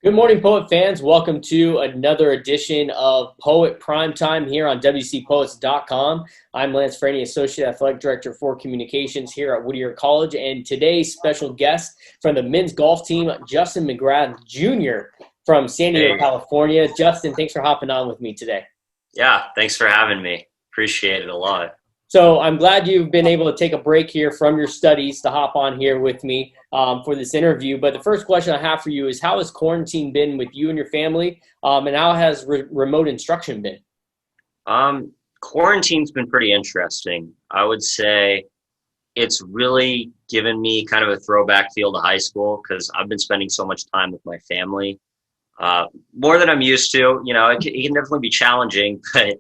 Good morning, Poet fans. Welcome to another edition of Poet Primetime here on WCPoets.com. I'm Lance Franey, Associate Athletic Director for Communications here at Whittier College, and today's special guest from the men's golf team, Justin McGrath Jr. from San Diego, California. Justin, thanks for hopping on with me today. Yeah, thanks for having me. Appreciate it a lot. So I'm glad you've been able to take a break here from your studies to hop on here with me for this interview. But the first question I have for you is, how has quarantine been with you and your family, and how has remote instruction been? Quarantine's been pretty interesting. I would say it's really given me kind of a throwback feel to high school because I've been spending so much time with my family, more than I'm used to. You know, it can definitely be challenging, but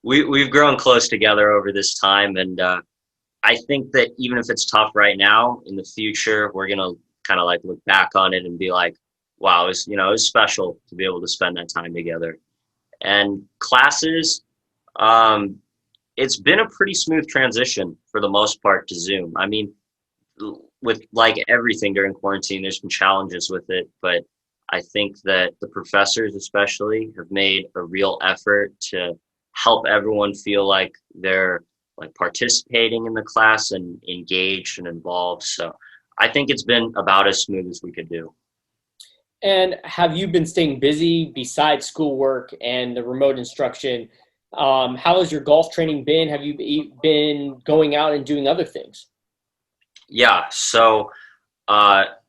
we've grown close together over this time, and I think that even if it's tough right now, in the future we're gonna kind of like look back on it and be like, wow, it was special to be able to spend that time together. And classes, it's been a pretty smooth transition for the most part to Zoom. I mean, with like everything during quarantine, there's been challenges with it, but I think that the professors especially have made a real effort to help everyone feel like they're like participating in the class and engaged and involved. So I think it's been about as smooth as we could do. And have you been staying busy besides schoolwork and the remote instruction? How has your golf training been? Have you been going out and doing other things? Yeah, so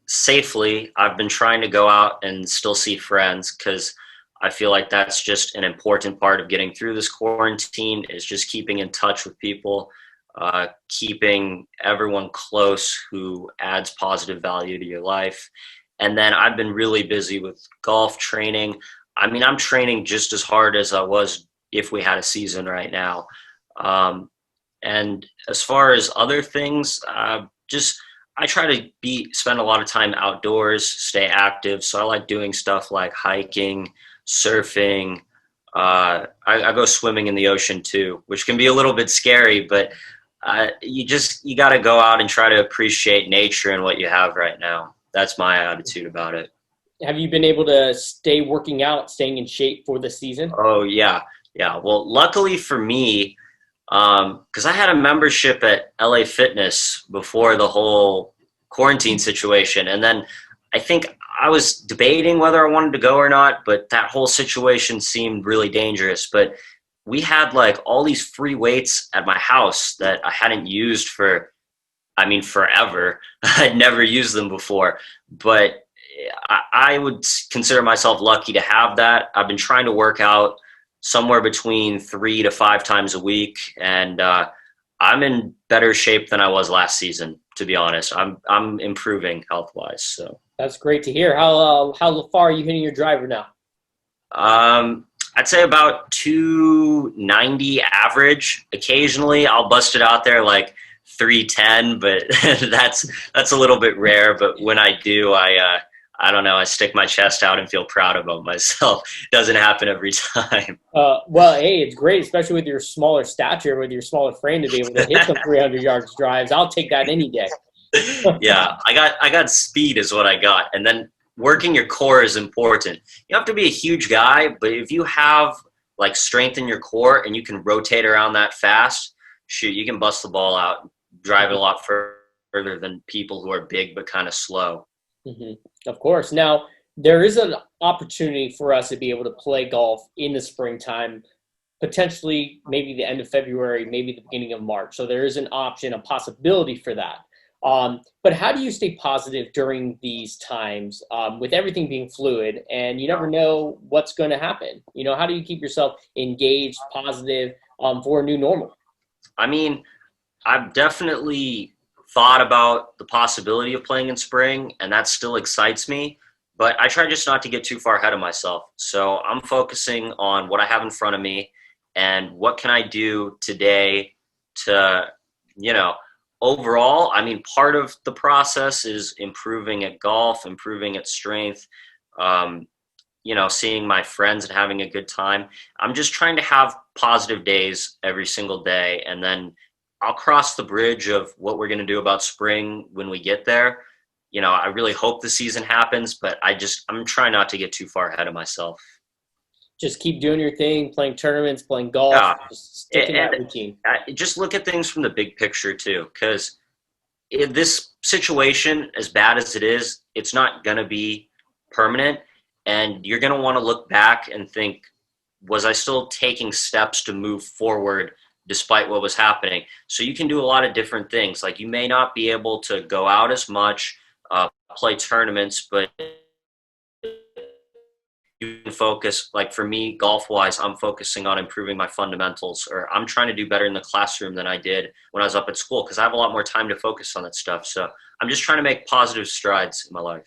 safely, I've been trying to go out and still see friends because I feel like that's just an important part of getting through this quarantine, is just keeping in touch with people, keeping everyone close who adds positive value to your life. And then I've been really busy with golf training. I mean, I'm training just as hard as I was if we had a season right now. And as far as other things, I try to spend a lot of time outdoors, stay active. So I like doing stuff like hiking, surfing. I go swimming in the ocean too, which can be a little bit scary, but you got to go out and try to appreciate nature and what you have right now. That's my attitude about it. Have you been able to stay working out, staying in shape for the season? Oh, yeah. Yeah. Well, luckily for me, because I had a membership at LA Fitness before the whole quarantine situation. And then I think I was debating whether I wanted to go or not, but that whole situation seemed really dangerous. But we had like all these free weights at my house that I hadn't used for, forever. I'd never used them before, but I would consider myself lucky to have that. I've been trying to work out somewhere between 3 to 5 times a week, and I'm in better shape than I was last season, to be honest. I'm improving health-wise. So that's great to hear. How far are you hitting your driver now? I'd say about 290 average. Occasionally, I'll bust it out there like 310, but that's a little bit rare. But when I do, I don't know, I stick my chest out and feel proud about myself. It doesn't happen every time. Well, hey, it's great, especially with your smaller stature, with your smaller frame, to be able to hit some 300 yards drives. I'll take that any day. Yeah, I got speed is what I got. And then working your core is important. You don't have to be a huge guy, but if you have like strength in your core and you can rotate around that fast, shoot, you can bust the ball out, drive it a lot further than people who are big but kind of slow. Mm-hmm. Of course. Now, there is an opportunity for us to be able to play golf in the springtime, potentially maybe the end of February, maybe the beginning of March. So there is an option, a possibility for that. But how do you stay positive during these times with everything being fluid and you never know what's going to happen? You know, how do you keep yourself engaged, positive for a new normal? I mean, I've definitely thought about the possibility of playing in spring, and that still excites me, but I try just not to get too far ahead of myself. So I'm focusing on what I have in front of me and what can I do today to, overall, part of the process is improving at golf, improving at strength, seeing my friends and having a good time. I'm just trying to have positive days every single day, and then I'll cross the bridge of what we're going to do about spring when we get there. I really hope the season happens, but I'm trying not to get too far ahead of myself. Just keep doing your thing, playing tournaments, playing golf, Yeah. just stick in And that routine. just look at things from the big picture too, because this situation, as bad as it is, it's not going to be permanent. And you're going to want to look back and think, was I still taking steps to move forward despite what was happening? So you can do a lot of different things. Like, you may not be able to go out as much, play tournaments, but you can focus. Like, for me, golf wise, I'm focusing on improving my fundamentals, or I'm trying to do better in the classroom than I did when I was up at school, because I have a lot more time to focus on that stuff. So I'm just trying to make positive strides in my life.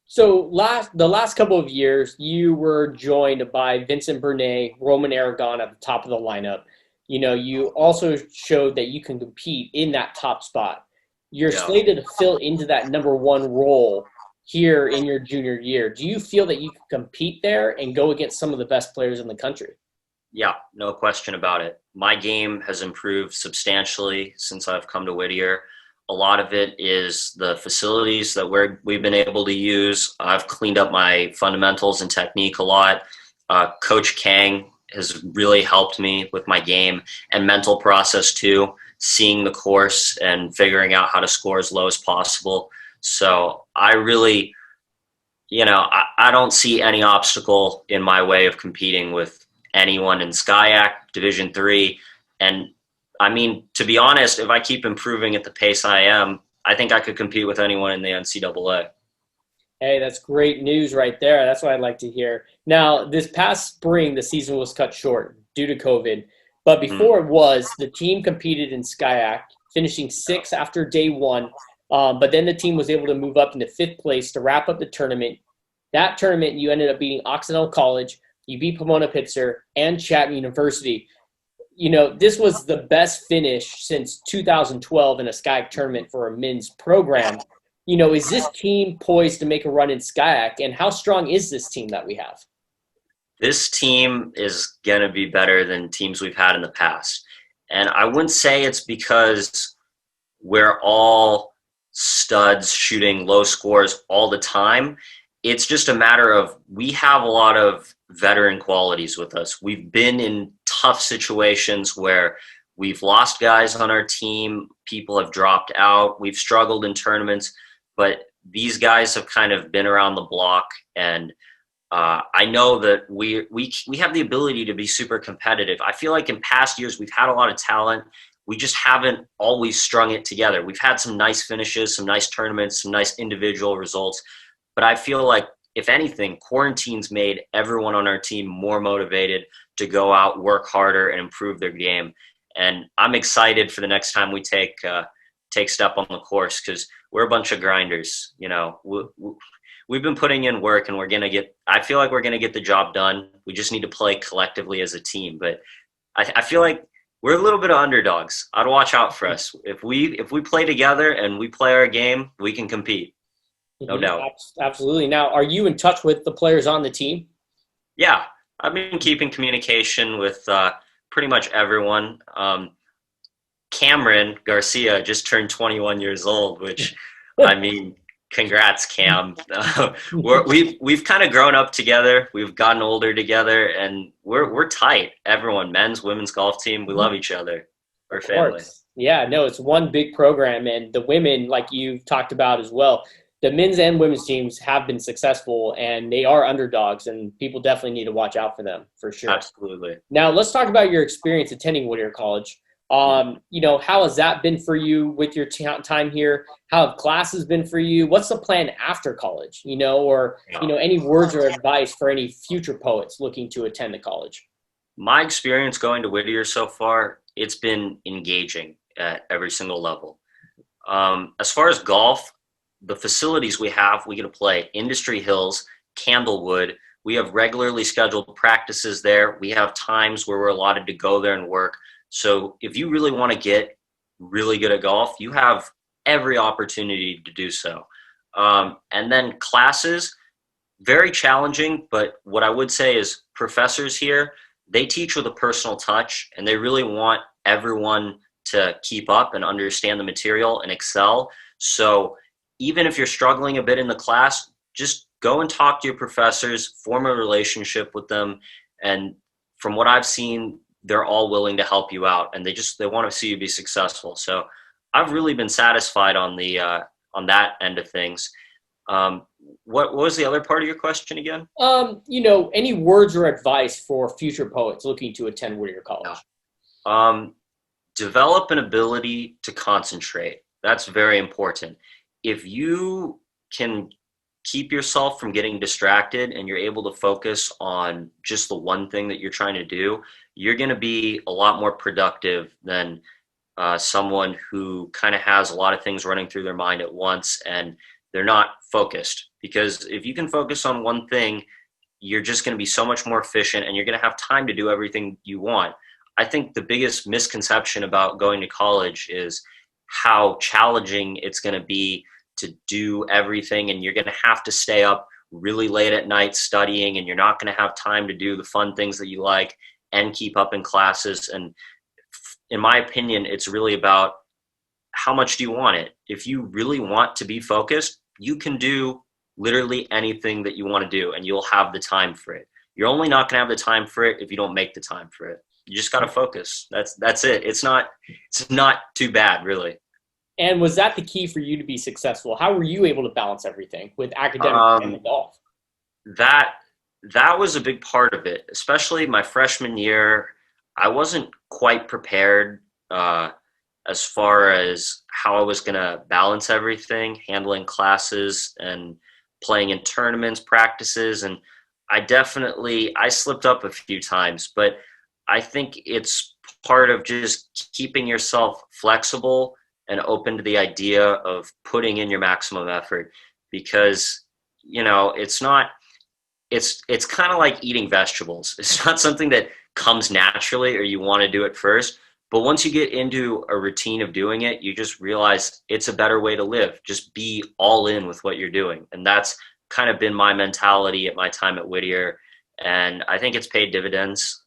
So the last couple of years, you were joined by Vincent Bernay, Roman Aragon at the top of the lineup. You also showed that you can compete in that top spot. You're Yeah. slated to fill into that number one role here in your junior year. Do you feel that you can compete there and go against some of the best players in the country? Yeah, no question about it. My game has improved substantially since I've come to Whittier. A lot of it is the facilities that we've been able to use. I've cleaned up my fundamentals and technique a lot. Coach Kang has really helped me with my game and mental process too, seeing the course and figuring out how to score as low as possible. So I really, I don't see any obstacle in my way of competing with anyone in SCIAC Division III. And I mean, to be honest, if I keep improving at the pace I am, I think I could compete with anyone in the NCAA. Hey, that's great news right there. That's what I'd like to hear. Now, this past spring, the season was cut short due to COVID. But before it was, the team competed in SCIAC, finishing sixth after day one. But then the team was able to move up into fifth place to wrap up the tournament. That tournament, you ended up beating Occidental College, you beat Pomona Pitzer, and Chapman University. This was the best finish since 2012 in a SCIAC tournament for a men's program. Is this team poised to make a run in SCIAC, and how strong is this team that we have? This team is going to be better than teams we've had in the past. And I wouldn't say it's because we're all studs shooting low scores all the time. It's just a matter of, we have a lot of veteran qualities with us. We've been in tough situations where we've lost guys on our team, people have dropped out, we've struggled in tournaments, but these guys have kind of been around the block, and I know that we have the ability to be super competitive. I feel like in past years we've had a lot of talent. We just haven't always strung it together. We've had some nice finishes, some nice tournaments, some nice individual results. But I feel like, if anything, quarantine's made everyone on our team more motivated to go out, work harder, and improve their game. And I'm excited for the next time we take step on the course, because we're a bunch of grinders. We've been putting in work, and I feel like we're going to get the job done. We just need to play collectively as a team. But I feel like we're a little bit of underdogs. I'd watch out for us. If we play together and we play our game, we can compete. No doubt. Absolutely. Now, are you in touch with the players on the team? Yeah, I've been keeping communication with pretty much everyone. Cameron Garcia just turned 21 years old, which, I mean, congrats, Cam. We've kind of grown up together. We've gotten older together, and we're tight. Everyone, men's, women's golf team, we love each other. We're family. Yeah, no, it's one big program, and the women, like you've talked about as well, the men's and women's teams have been successful, and they are underdogs, and people definitely need to watch out for them, for sure. Absolutely. Now, let's talk about your experience attending Whittier College. How has that been for you with your time here? How have classes been for you? What's the plan after college, any words or advice for any future poets looking to attend the college? My experience going to Whittier so far, it's been engaging at every single level. As far as golf, the facilities we have, we get to play Industry Hills, Candlewood. We have regularly scheduled practices there. We have times where we're allotted to go there and work. So if you really want to get really good at golf, you have every opportunity to do so. And then classes, very challenging, but what I would say is professors here, they teach with a personal touch, and they really want everyone to keep up and understand the material and excel. So even if you're struggling a bit in the class, just go and talk to your professors, form a relationship with them. And from what I've seen, they're all willing to help you out, and they want to see you be successful. So I've really been satisfied on on that end of things. What was the other part of your question again? Any words or advice for future poets looking to attend Whittier College? Develop an ability to concentrate. That's very important. If you can keep yourself from getting distracted and you're able to focus on just the one thing that you're trying to do, you're going to be a lot more productive than someone who kind of has a lot of things running through their mind at once and they're not focused. Because if you can focus on one thing, you're just going to be so much more efficient and you're going to have time to do everything you want. I think the biggest misconception about going to college is how challenging it's going to be to do everything, and you're going to have to stay up really late at night studying, and you're not going to have time to do the fun things that you like and keep up in classes. And in my opinion, it's really about how much do you want it. If you really want to be focused, you can do literally anything that you want to do and you'll have the time for it. You're only not going to have the time for it if you don't make the time for it. You just got to focus. That's it. It's not too bad, really. And was that the key for you to be successful? How were you able to balance everything with academics and golf? That was a big part of it, especially my freshman year. I wasn't quite prepared as far as how I was going to balance everything, handling classes and playing in tournaments, practices. And I slipped up a few times, but I think it's part of just keeping yourself flexible and open to the idea of putting in your maximum effort, because, it's kind of like eating vegetables. It's not something that comes naturally or you want to do it first. But once you get into a routine of doing it, you just realize it's a better way to live. Just be all in with what you're doing. And that's kind of been my mentality at my time at Whittier. And I think it's paid dividends.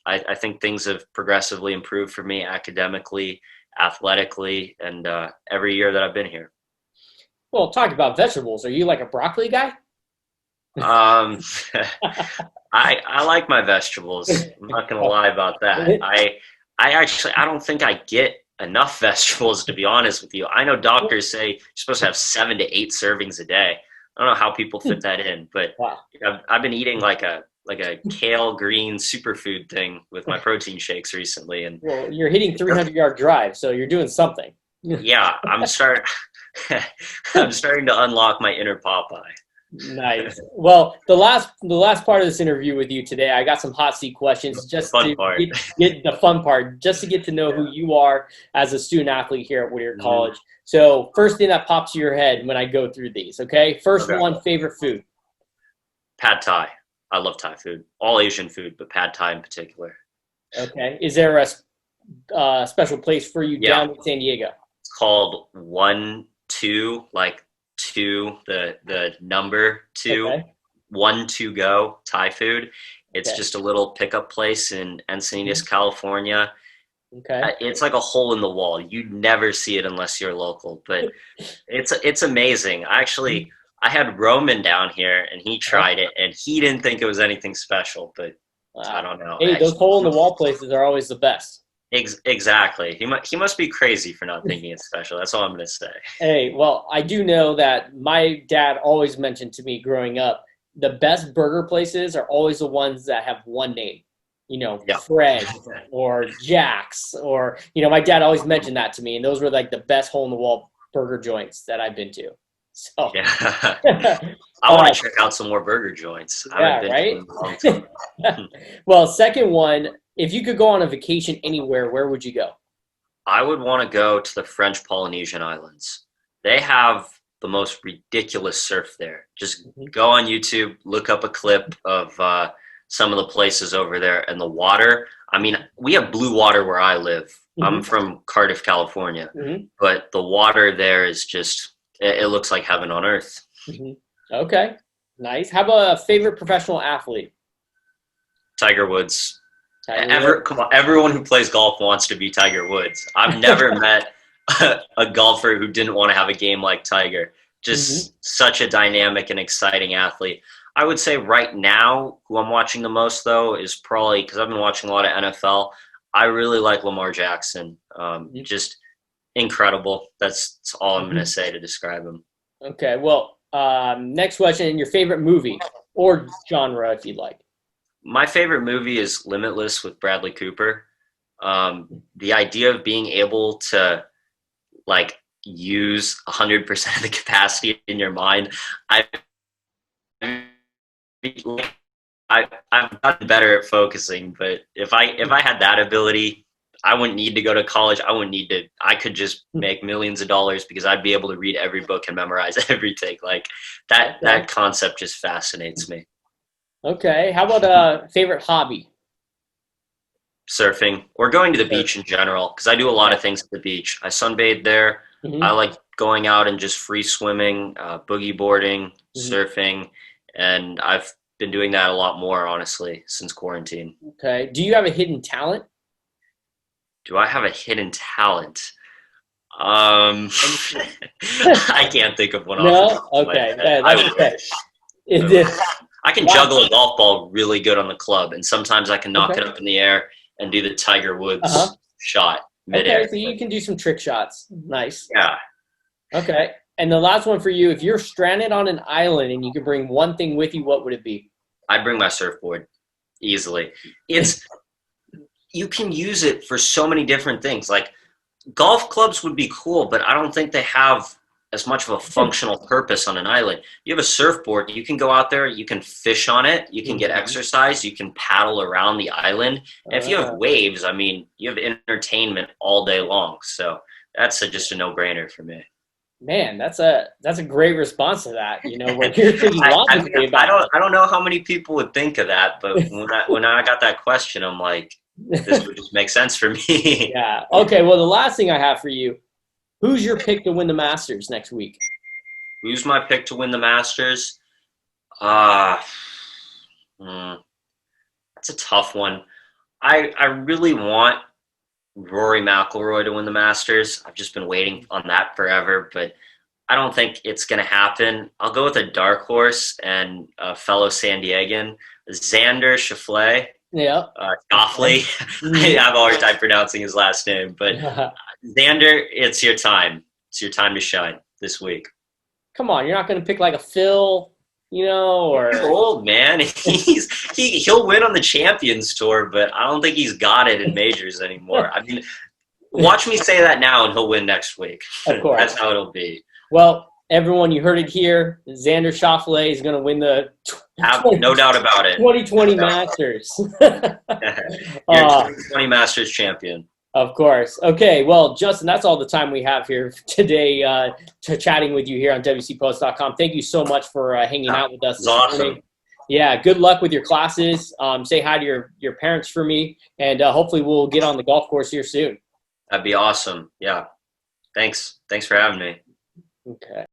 I think things have progressively improved for me academically, athletically, and every year that I've been here. Well, talk about vegetables. Are you like a broccoli guy? I like my vegetables. I'm not going to lie about that. I don't think I get enough vegetables, to be honest with you. I know doctors say you're supposed to have 7 to 8 servings a day. I don't know how people fit that in, but Wow. I've been eating like a kale green superfood thing with my protein shakes recently. And well, you're hitting 300-yard drive, so you're doing something. Yeah, I'm starting to unlock my inner Popeye. Nice. Well, the last part of this interview with you today, I got some hot seat questions just to get the fun part, just to get to know who you are as a student athlete here at Whittier College. So first thing that pops to your head when I go through these, okay? First one, favorite food. Pad Thai. I love Thai food. All Asian food, but Pad Thai in particular. Okay. Is there a special place for you down in San Diego? It's called 1-2, like 2, the number 2, Okay. 1 to go Thai food. It's just a little pickup place in Encinitas, California. Okay. It's like a hole in the wall. You'd never see it unless you're local, but it's amazing. I had Roman down here and he tried it and he didn't think it was anything special, but I don't know. Hey, those hole in the wall places are always the best. Exactly. He must be crazy for not thinking it's special. That's all I'm going to say. Hey, well, I do know that my dad always mentioned to me growing up, the best burger places are always the ones that have one name. Fred or Jack's, or, my dad always mentioned that to me. And those were like the best hole in the wall burger joints that I've been to. So yeah. I want to check out some more burger joints. I haven't been to in a long time. Well, second one, if you could go on a vacation anywhere, where would you go? I would want to go to the French Polynesian Islands. They have the most ridiculous surf there. Just go on YouTube, look up a clip of some of the places over there, and the water. I mean, we have blue water where I live. I'm from Cardiff, California, but the water there is just, it looks like heaven on earth. Okay, nice. How about a favorite professional athlete? Tiger Woods. Come on, everyone who plays golf wants to be Tiger Woods. I've never met a golfer who didn't want to have a game like Tiger. Hmm. Just such a dynamic and exciting athlete. I would say right now, who I'm watching the most though is probably because I've been watching a lot of NFL. I really like Lamar Jackson. Just incredible. That's all I'm going to Hmm. say to describe him. Okay. Well, next question: your favorite movie or genre, if you'd like. My favorite movie is Limitless with Bradley Cooper. The idea of being able to like use 100% of the capacity in your mind. I, I've gotten better at focusing, but if I had that ability, I wouldn't need to go to college. I wouldn't need to. I could just make millions of dollars because I'd be able to read every book and memorize everything. Like that Okay. that concept just fascinates me. Okay. How about favorite hobby? Surfing or going to the Sure. beach in general because I do a lot of things at the beach. I sunbathe there. I Hmm. like going out and just free swimming, boogie boarding, Hmm. surfing, and I've been doing that a lot more honestly since quarantine. Okay. Do you have a hidden talent? Do I have a hidden talent? Um, Anything? I can't think of one off the No? top of my Okay. head. Yeah, I that's okay. wish. I It wish. did. I can Wow. juggle a golf ball really good on the club, and sometimes I can knock Okay. it up in the air and do the Tiger Uh-huh. Woods shot Okay, midair. so you can do some trick shots. Nice. Yeah, Okay. And the last one for you, if you're stranded on an island and you could bring one thing with you, what would it be? I'd bring my surfboard easily. It's you can use it for so many different things. Like golf clubs would be cool, but I don't think they have as much of a functional purpose on an island. You have a surfboard, you can go out there, you can fish on it, you can get Mhm. exercise, you can paddle around the island. And if you have Uh, waves, I mean, you have entertainment all day long. So that's just a no-brainer for me. Man, that's a great response to that. When you're thinking I mean, logically about I don't know how many people would think of that, but when I got that question, I'm like, this it. would just make sense for me. Yeah. Okay. Well, the last thing I have for you, who's your pick to win the Masters next week? Who's my pick to win the Masters? Uh, hmm, that's a tough one. I really want Rory McIlroy to win the Masters. I've just been waiting on that forever, but I don't think it's going to happen. I'll go with a dark horse and a fellow San Diegan, Xander Schauffele. Yeah. Okay. Schauffele. I Mhm. have a hard time pronouncing his last name, but Xander, it's your time. It's your time to shine this week. Come on, you're not going to pick like a Phil, He's or old, man. He'll win on the Champions Tour, but I don't think he's got it in majors anymore. I mean, watch me say that now, and he'll win next week. of That's course. how it'll be. Well, everyone, you heard it here. Xander Schauffele is going to win the Have no doubt about it. 2020 No Masters. doubt. You're a uh, 2020 Masters champion. of course. Okay, well, Justin, that's all the time we have here today to chatting with you here on WCPost.com. Thank you so much for hanging Yeah, out with us it's this awesome. morning. Yeah, good luck with your classes. Say hi to your parents for me, and hopefully we'll get on the golf course here soon. That'd be awesome. Yeah. Thanks. Thanks for having me. Okay.